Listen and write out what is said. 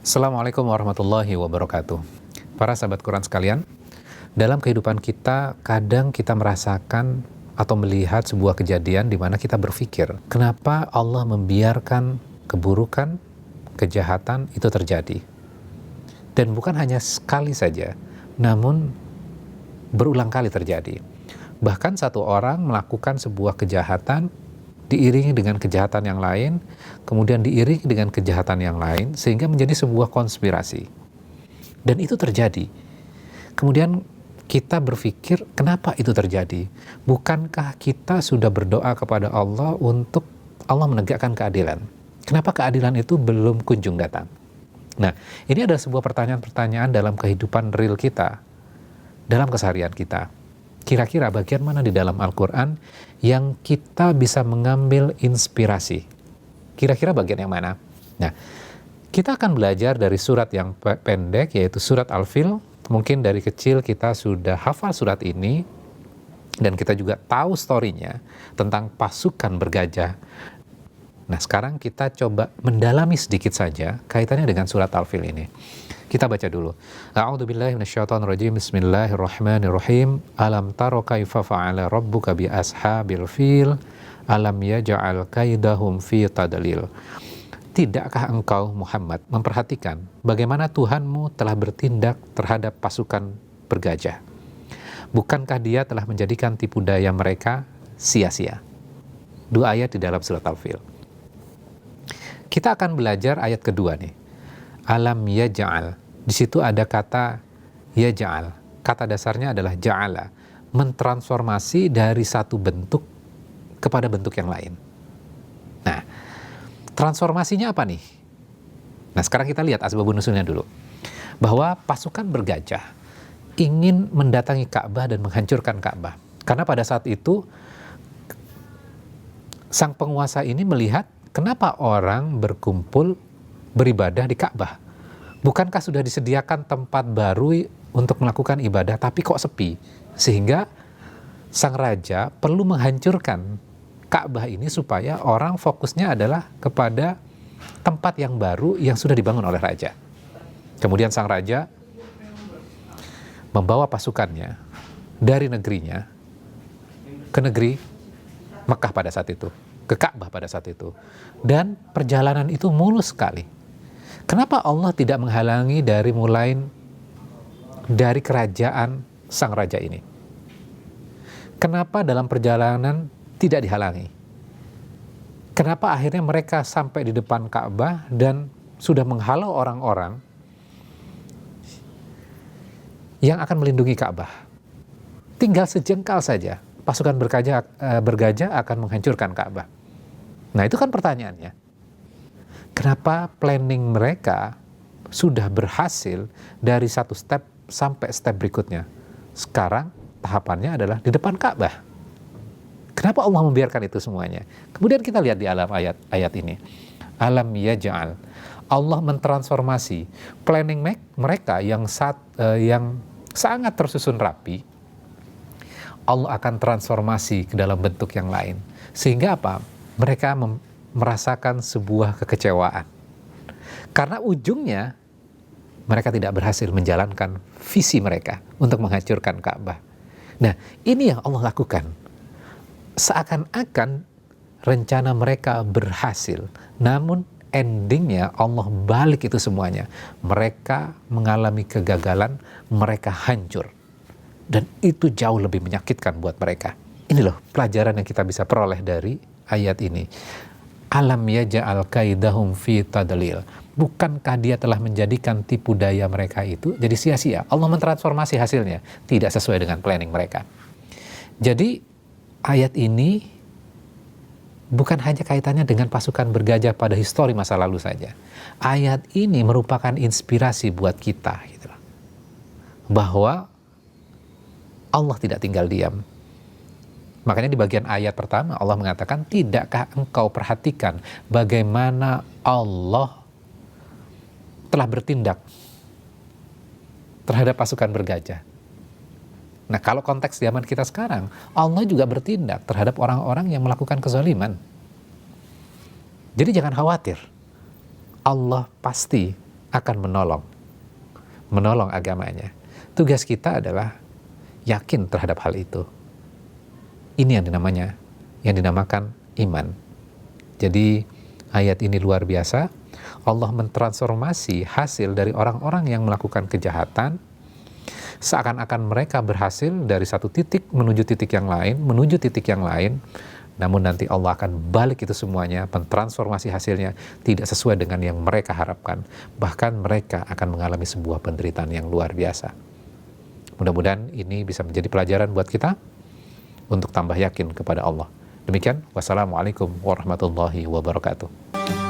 Assalamualaikum warahmatullahi wabarakatuh. Para sahabat Quran sekalian, dalam kehidupan kita, kadang kita merasakan atau melihat sebuah kejadian di mana kita berpikir, kenapa Allah membiarkan keburukan, kejahatan itu terjadi? Dan bukan hanya sekali saja, namun berulang kali terjadi. Bahkan satu orang melakukan sebuah kejahatan, diiringi dengan kejahatan yang lain, kemudian diiringi dengan kejahatan yang lain, sehingga menjadi sebuah konspirasi. Dan itu terjadi. Kemudian kita berpikir, kenapa itu terjadi? Bukankah kita sudah berdoa kepada Allah untuk Allah menegakkan keadilan? Kenapa keadilan itu belum kunjung datang? Nah, ini adalah sebuah pertanyaan-pertanyaan dalam kehidupan real kita, dalam keseharian kita. Kira-kira bagian mana di dalam Al-Quran yang kita bisa mengambil inspirasi? Kira-kira bagian yang mana? Nah, kita akan belajar dari surat yang pendek, yaitu surat Al-Fil. Mungkin dari kecil kita sudah hafal surat ini, dan kita juga tahu story-nya tentang pasukan bergajah. Nah, sekarang kita coba mendalami sedikit saja kaitannya dengan surat Al-Fil ini. Kita baca dulu. A'udzubillahi minasyaitonirrajim. Bismillahirrahmanirrahim. Alam taro kaifa fa'ala rabbuka bi ashabil fil? Alam yaj'al kaidahum fi tadlil. Tidakkah engkau Muhammad memperhatikan bagaimana Tuhanmu telah bertindak terhadap pasukan bergajah? Bukankah Dia telah menjadikan tipu daya mereka sia-sia? Dua ayat di dalam surat Al-Fil. Kita akan belajar ayat kedua nih. Alam yaj'al. Di situ ada kata yaj'al. Kata dasarnya adalah ja'ala, mentransformasi dari satu bentuk kepada bentuk yang lain. Nah, transformasinya apa nih? Nah, sekarang kita lihat asbabun nusulnya dulu. Bahwa pasukan bergajah ingin mendatangi Ka'bah dan menghancurkan Ka'bah. Karena pada saat itu sang penguasa ini melihat kenapa orang berkumpul beribadah di Ka'bah. Bukankah sudah disediakan tempat baru untuk melakukan ibadah, tapi kok sepi? Sehingga sang raja perlu menghancurkan Ka'bah ini supaya orang fokusnya adalah kepada tempat yang baru yang sudah dibangun oleh raja. Kemudian sang raja membawa pasukannya dari negerinya ke negeri Mekah pada saat itu, ke Ka'bah pada saat itu. Dan perjalanan itu mulus sekali. Kenapa Allah tidak menghalangi dari kerajaan sang raja ini? Kenapa dalam perjalanan tidak dihalangi? Kenapa akhirnya mereka sampai di depan Ka'bah dan sudah menghalau orang-orang yang akan melindungi Ka'bah? Tinggal sejengkal saja, pasukan bergajah akan menghancurkan Ka'bah. Nah, itu kan pertanyaannya. Kenapa planning mereka sudah berhasil dari satu step sampai step berikutnya? Sekarang tahapannya adalah di depan Ka'bah. Kenapa Allah membiarkan itu semuanya? Kemudian kita lihat di alam ayat ini. Alam yaj'al. Allah mentransformasi planning mereka yang sangat tersusun rapi. Allah akan transformasi ke dalam bentuk yang lain. Sehingga apa? Mereka merasakan sebuah kekecewaan. Karena ujungnya mereka tidak berhasil menjalankan visi mereka untuk menghancurkan Ka'bah. Nah, ini yang Allah lakukan. Seakan-akan rencana mereka berhasil, namun endingnya Allah balik itu semuanya. Mereka mengalami kegagalan, mereka hancur. Dan itu jauh lebih menyakitkan buat mereka. Ini loh pelajaran yang kita bisa peroleh dari ayat ini. Alam yaj'al kaidahum fi tadlil. Bukankah Dia telah menjadikan tipu daya mereka itu jadi sia-sia? Allah mentransformasi hasilnya, tidak sesuai dengan planning mereka. Jadi ayat ini bukan hanya kaitannya dengan pasukan bergajah pada histori masa lalu saja. Ayat ini merupakan inspirasi buat kita, gitu, bahwa Allah tidak tinggal diam. Makanya di bagian ayat pertama Allah mengatakan, tidakkah engkau perhatikan bagaimana Allah telah bertindak terhadap pasukan bergajah? Nah, kalau konteks zaman kita sekarang, Allah juga bertindak terhadap orang-orang yang melakukan kezaliman. Jadi jangan khawatir, Allah pasti akan menolong agamanya. Tugas kita adalah yakin terhadap hal itu. Ini yang dinamakan iman. Jadi ayat ini luar biasa. Allah mentransformasi hasil dari orang-orang yang melakukan kejahatan, seakan-akan mereka berhasil dari satu titik menuju titik yang lain, namun nanti Allah akan balik itu semuanya, mentransformasi hasilnya tidak sesuai dengan yang mereka harapkan. Bahkan mereka akan mengalami sebuah penderitaan yang luar biasa. Mudah-mudahan ini bisa menjadi pelajaran buat kita untuk tambah yakin kepada Allah. Demikian, wassalamualaikum warahmatullahi wabarakatuh.